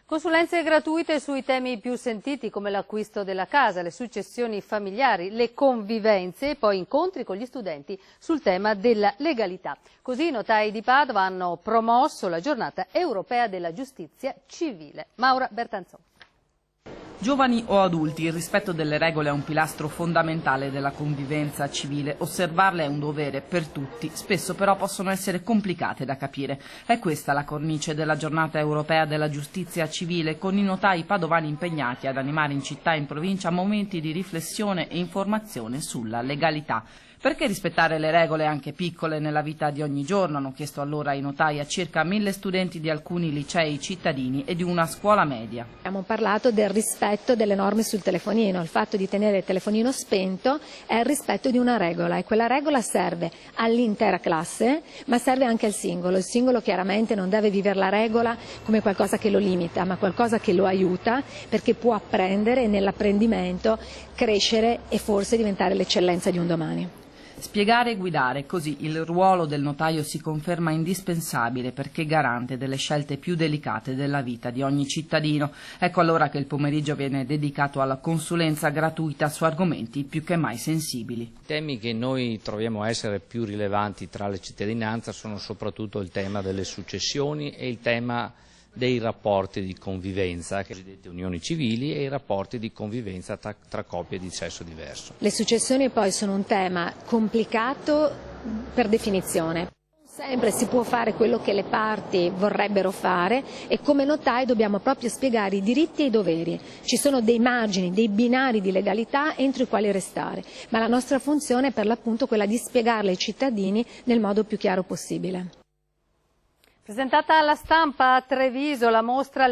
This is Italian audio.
Consulenze gratuite sui temi più sentiti come l'acquisto della casa, le successioni familiari, le convivenze e poi incontri con gli studenti sul tema della legalità. Così i notai di Padova hanno promosso la giornata europea della giustizia civile. Maura Bertanzon. Giovani o adulti, il rispetto delle regole è un pilastro fondamentale della convivenza civile. Osservarle è un dovere per tutti, spesso però possono essere complicate da capire. È questa la cornice della giornata europea della giustizia civile, con i notai padovani impegnati ad animare in città e in provincia momenti di riflessione e informazione sulla legalità. Perché rispettare le regole anche piccole nella vita di ogni giorno? Hanno chiesto allora ai notai a circa 1000 studenti di alcuni licei cittadini e di una scuola media. Abbiamo parlato del rispetto delle norme sul telefonino, il fatto di tenere il telefonino spento è il rispetto di una regola e quella regola serve all'intera classe ma serve anche al singolo. Il singolo chiaramente non deve vivere la regola come qualcosa che lo limita ma qualcosa che lo aiuta perché può apprendere e nell'apprendimento crescere e forse diventare l'eccellenza di un domani. Spiegare e guidare, così il ruolo del notaio si conferma indispensabile perché garante delle scelte più delicate della vita di ogni cittadino. Ecco allora che il pomeriggio viene dedicato alla consulenza gratuita su argomenti più che mai sensibili. I temi che noi troviamo essere più rilevanti tra la cittadinanza sono soprattutto il tema delle successioni e il tema dei rapporti di convivenza, che cosiddette unioni civili, e i rapporti di convivenza tra coppie di sesso diverso. Le successioni poi sono un tema complicato per definizione. Sempre si può fare quello che le parti vorrebbero fare e come notai dobbiamo proprio spiegare i diritti e i doveri. Ci sono dei margini, dei binari di legalità entro i quali restare, ma la nostra funzione è per l'appunto quella di spiegarle ai cittadini nel modo più chiaro possibile. Presentata alla stampa a Treviso la mostra